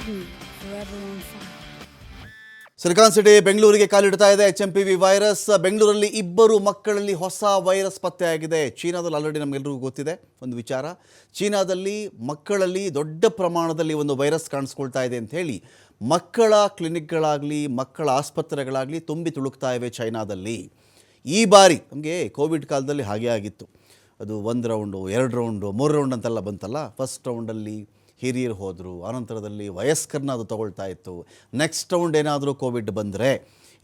me forever on fire. Silicon city ಬೆಂಗಳೂರಿಗೆ ಕಾಲಿಡ್ತಾ ಇದೆ HMPV virus. ಬೆಂಗಳೂರಲ್ಲಿ ಇಬ್ಬರು ಮಕ್ಕಳಲ್ಲಿ ಹೊಸ ವೈರಸ್ ಪತ್ತೆಯಾಗಿದೆ. ಚೀನಾದಲ್ಲಿ ಆಲ್ರೆಡಿ ನಮಗೆಲ್ಲರಿಗೂ ಗೊತ್ತಿದೆ ಒಂದು ವಿಚಾರ. ಚೀನಾದಲ್ಲಿ ಮಕ್ಕಳಲ್ಲಿ ದೊಡ್ಡ ಪ್ರಮಾಣದಲ್ಲಿ ಒಂದು ವೈರಸ್ ಕಾಣಿಸ್ಕೊಳ್ತಾ ಇದೆ ಅಂತ ಹೇಳಿ ಮಕ್ಕಳ ಕ್ಲಿನಿಕ್ಗಳಾಗಲಿ ಮಕ್ಕಳ ಆಸ್ಪತ್ರೆಗಳಾಗಲಿ ತುಂಬಿ ತುಳುಕ್ತಾ ಇವೆ ಚೈನಾದಲ್ಲಿ. ಈ ಬಾರಿ ನಮಗೆ ಕೋವಿಡ್ ಕಾಲದಲ್ಲಿ ಹಾಗೇ ಆಗಿತ್ತು. ಅದು 1 ರೌಂಡು 2 ರೌಂಡು 3 ರೌಂಡ್ ಅಂತೆಲ್ಲ ಬಂತಲ್ಲ. ಫಸ್ಟ್ ರೌಂಡಲ್ಲಿ ಹಿರಿಯರು ಹೋದರು, ಆನಂತರದಲ್ಲಿ ವಯಸ್ಕರನ್ನ ಅದು ತಗೊಳ್ತಾ ಇತ್ತು. ನೆಕ್ಸ್ಟ್ ರೌಂಡ್ ಏನಾದರೂ ಕೋವಿಡ್ ಬಂದರೆ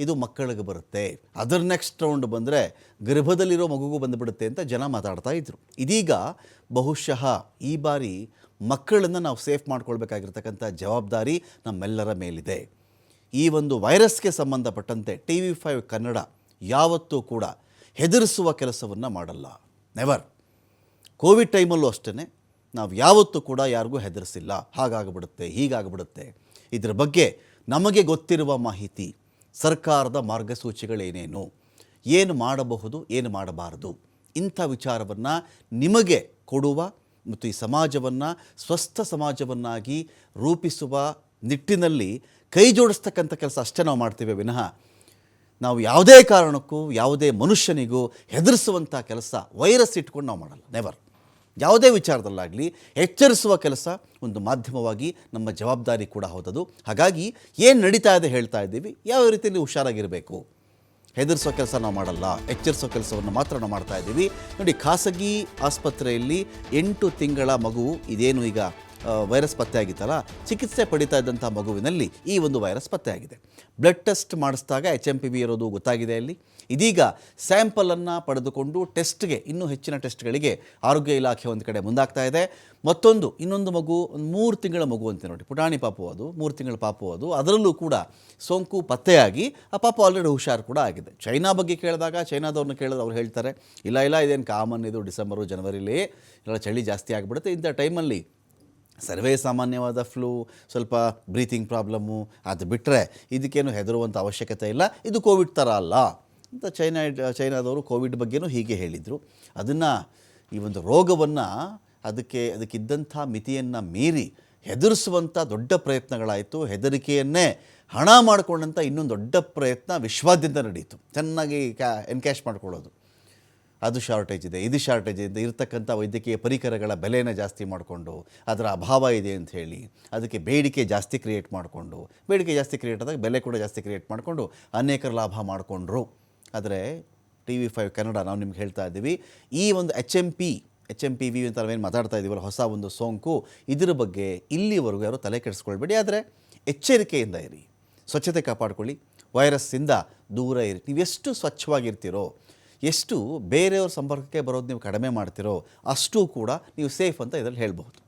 ಇದು ಮಕ್ಕಳಿಗೆ ಬರುತ್ತೆ, ಅದರ ನೆಕ್ಸ್ಟ್ ರೌಂಡ್ ಬಂದರೆ ಗರ್ಭದಲ್ಲಿರೋ ಮಗುಗೂ ಬಂದುಬಿಡುತ್ತೆ ಅಂತ ಜನ ಮಾತಾಡ್ತಾ ಇದ್ರು. ಇದೀಗ ಬಹುಶಃ ಈ ಬಾರಿ ಮಕ್ಕಳನ್ನು ನಾವು ಸೇಫ್ ಮಾಡ್ಕೊಳ್ಬೇಕಾಗಿರ್ತಕ್ಕಂಥ ಜವಾಬ್ದಾರಿ ನಮ್ಮೆಲ್ಲರ ಮೇಲಿದೆ. ಈ ಒಂದು ವೈರಸ್ಗೆ ಸಂಬಂಧಪಟ್ಟಂತೆ TV5 ಕನ್ನಡ ಯಾವತ್ತೂ ಕೂಡ ಹೆದರಿಸುವ ಕೆಲಸವನ್ನು ಮಾಡಲ್ಲ, ನೆವರ್. ಕೋವಿಡ್ ಟೈಮಲ್ಲೂ ಅಷ್ಟೇ ನಾವು ಯಾವತ್ತೂ ಕೂಡ ಯಾರಿಗೂ ಹೆದರಿಸಿಲ್ಲ. ಹಾಗಾಗ್ಬಿಡುತ್ತೆ, ಹೀಗಾಗ್ಬಿಡುತ್ತೆ. ಇದರ ಬಗ್ಗೆ ನಮಗೆ ಗೊತ್ತಿರುವ ಮಾಹಿತಿ, ಸರ್ಕಾರದ ಮಾರ್ಗಸೂಚಿಗಳೇನೇನು, ಏನು ಮಾಡಬಹುದು, ಏನು ಮಾಡಬಾರದು, ಇಂಥ ವಿಚಾರವನ್ನು ನಿಮಗೆ ಕೊಡುವ ಮತ್ತು ಈ ಸಮಾಜವನ್ನು ಸ್ವಸ್ಥ ಸಮಾಜವನ್ನಾಗಿ ರೂಪಿಸುವ ನಿಟ್ಟಿನಲ್ಲಿ ಕೈ ಜೋಡಿಸ್ತಕ್ಕಂಥ ಕೆಲಸ ಅಷ್ಟೇ ನಾವು ಮಾಡ್ತೀವಿ ವಿನಃ ನಾವು ಯಾವುದೇ ಕಾರಣಕ್ಕೂ ಯಾವುದೇ ಮನುಷ್ಯನಿಗೂ ಹೆದರಿಸುವಂಥ ಕೆಲಸ ವೈರಸ್ ಇಟ್ಕೊಂಡು ನಾವು ಮಾಡಲ್ಲ, ನೆವರ್. ಯಾವುದೇ ವಿಚಾರದಲ್ಲಾಗಲಿ ಎಚ್ಚರಿಸುವ ಕೆಲಸ ಒಂದು ಮಾಧ್ಯಮವಾಗಿ ನಮ್ಮ ಜವಾಬ್ದಾರಿ ಕೂಡ ಹೌದದು. ಹಾಗಾಗಿ ಏನು ನಡೀತಾ ಇದೆ ಹೇಳ್ತಾ ಇದ್ದೀವಿ, ಯಾವ ರೀತಿಯಲ್ಲಿ ಹುಷಾರಾಗಿರಬೇಕು. ಹೆದರಿಸೋ ಕೆಲಸ ನಾವು ಮಾಡಲ್ಲ, ಎಚ್ಚರಿಸೋ ಕೆಲಸವನ್ನು ಮಾತ್ರ ನಾವು ಮಾಡ್ತಾ ಇದ್ದೀವಿ. ನೋಡಿ, ಖಾಸಗಿ ಆಸ್ಪತ್ರೆಯಲ್ಲಿ 8 ತಿಂಗಳ ಮಗು ಇದೇನು ಈಗ ವೈರಸ್ ಪತ್ತೆಯಾಗಿತ್ತಲ್ಲ, ಚಿಕಿತ್ಸೆ ಪಡಿತಾ ಇದ್ದಂಥ ಮಗುವಿನಲ್ಲಿ ಈ ಒಂದು ವೈರಸ್ ಪತ್ತೆಯಾಗಿದೆ. ಬ್ಲಡ್ ಟೆಸ್ಟ್ ಮಾಡಿಸಿದಾಗ HMPV ಇರೋದು ಗೊತ್ತಾಗಿದೆ ಅಲ್ಲಿ. ಇದೀಗ ಸ್ಯಾಂಪಲನ್ನು ಪಡೆದುಕೊಂಡು ಟೆಸ್ಟ್ಗೆ, ಇನ್ನೂ ಹೆಚ್ಚಿನ ಟೆಸ್ಟ್ಗಳಿಗೆ ಆರೋಗ್ಯ ಇಲಾಖೆ ಒಂದು ಕಡೆ ಮುಂದಾಗ್ತಾ ಇದೆ. ಇನ್ನೊಂದು ಮಗು, 3 ತಿಂಗಳ ಮಗು ಅಂತ ನೋಡಿ, ಪುಟಾಣಿ ಪಾಪು, ಅದು 3 ತಿಂಗಳ ಪಾಪು, ಅದು ಅದರಲ್ಲೂ ಕೂಡ ಸೋಂಕು ಪತ್ತೆಯಾಗಿ ಆ ಪಾಪು ಆಲ್ರೆಡಿ ಹುಷಾರು ಕೂಡ ಆಗಿದೆ. ಚೈನಾ ಬಗ್ಗೆ ಕೇಳಿದಾಗ ಚೈನಾದವ್ರನ್ನ ಕೇಳಿದ್ರೆ ಅವ್ರು ಹೇಳ್ತಾರೆ, ಇಲ್ಲ ಇದೇನು ಕಾಮನ್, ಇದು ಡಿಸೆಂಬರು ಜನವರಿಲಿ ಎಲ್ಲ ಚಳಿ ಜಾಸ್ತಿ ಆಗಿಬಿಡುತ್ತೆ, ಇಂಥ ಟೈಮಲ್ಲಿ ಸರ್ವೇ ಸಾಮಾನ್ಯವಾದ ಫ್ಲೂ, ಸ್ವಲ್ಪ ಬ್ರೀತಿಂಗ್ ಪ್ರಾಬ್ಲಮ್ಮು, ಅದು ಬಿಟ್ಟರೆ ಇದಕ್ಕೇನು ಹೆದರುವಂಥ ಅವಶ್ಯಕತೆ ಇಲ್ಲ, ಇದು ಕೋವಿಡ್ ಥರ ಅಲ್ಲ ಅಂತ ಚೈನಾದವರು ಕೋವಿಡ್ ಬಗ್ಗೆನೂ ಹೀಗೆ ಹೇಳಿದರು. ಅದನ್ನು, ಈ ಒಂದು ರೋಗವನ್ನು ಅದಕ್ಕಿದ್ದಂಥ ಮಿತಿಯನ್ನು ಮೀರಿ ಹೆದರಿಸುವಂಥ ದೊಡ್ಡ ಪ್ರಯತ್ನಗಳಾಯಿತು. ಹೆದರಿಕೆಯನ್ನೇ ಹಣ ಮಾಡಿಕೊಂಡಂಥ ಇನ್ನೊಂದು ದೊಡ್ಡ ಪ್ರಯತ್ನ ವಿಶ್ವಾದ್ಯಂತ ನಡೀತು. ಚೆನ್ನಾಗಿ ಎನ್ಕ್ಯಾಶ್ ಮಾಡ್ಕೊಳ್ಳೋದು, ಅದು ಶಾರ್ಟೇಜ್ ಇದೆ, ಇದು ಶಾರ್ಟೇಜ್ ಇದೆ, ಇರತಕ್ಕಂಥ ವೈದ್ಯಕೀಯ ಪರಿಕರಗಳ ಬೆಲೆನ ಜಾಸ್ತಿ ಮಾಡಿಕೊಂಡು, ಅದರ ಅಭಾವ ಇದೆ ಅಂತ ಹೇಳಿ ಅದಕ್ಕೆ ಬೇಡಿಕೆ ಜಾಸ್ತಿ ಕ್ರಿಯೇಟ್ ಮಾಡಿಕೊಂಡು, ಬೇಡಿಕೆ ಜಾಸ್ತಿ ಕ್ರಿಯೇಟ್ ಆದಾಗ ಬೆಲೆ ಕೂಡ ಜಾಸ್ತಿ ಕ್ರಿಯೇಟ್ ಮಾಡಿಕೊಂಡು ಅನೇಕರು ಲಾಭ ಮಾಡಿಕೊಂಡ್ರು. ಆದರೆ TV5 ಕನ್ನಡ ನಾವು ನಿಮ್ಗೆ ಹೇಳ್ತಾ ಇದ್ದೀವಿ, ಈ ಒಂದು HMPV ಅಂತ ನಾವೇನು ಮಾತಾಡ್ತಾ ಇದ್ದೀವಲ್ಲ, ಹೊಸ ಒಂದು ಸೋಂಕು, ಇದರ ಬಗ್ಗೆ ಇಲ್ಲಿವರೆಗೂ ಯಾರು ತಲೆ ಕೆಡಿಸ್ಕೊಳ್ಬೇಡಿ. ಆದರೆ ಎಚ್ಚರಿಕೆಯಿಂದ ಇರಿ, ಸ್ವಚ್ಛತೆ ಕಾಪಾಡಿಕೊಳ್ಳಿ, ವೈರಸ್ಸಿಂದ ದೂರ ಇರಿ. ನೀವೆಷ್ಟು ಸ್ವಚ್ಛವಾಗಿರ್ತೀರೋ, ಎಷ್ಟು ಬೇರೆಯವ್ರ ಸಂಪರ್ಕಕ್ಕೆ ಬರೋದು ನೀವು ಕಡಿಮೆ ಮಾಡ್ತಿರೋ, ಅಷ್ಟೂ ಕೂಡ ನೀವು ಸೇಫ್ ಅಂತ ಇದರಲ್ಲಿ ಹೇಳ್ಬಹುದು.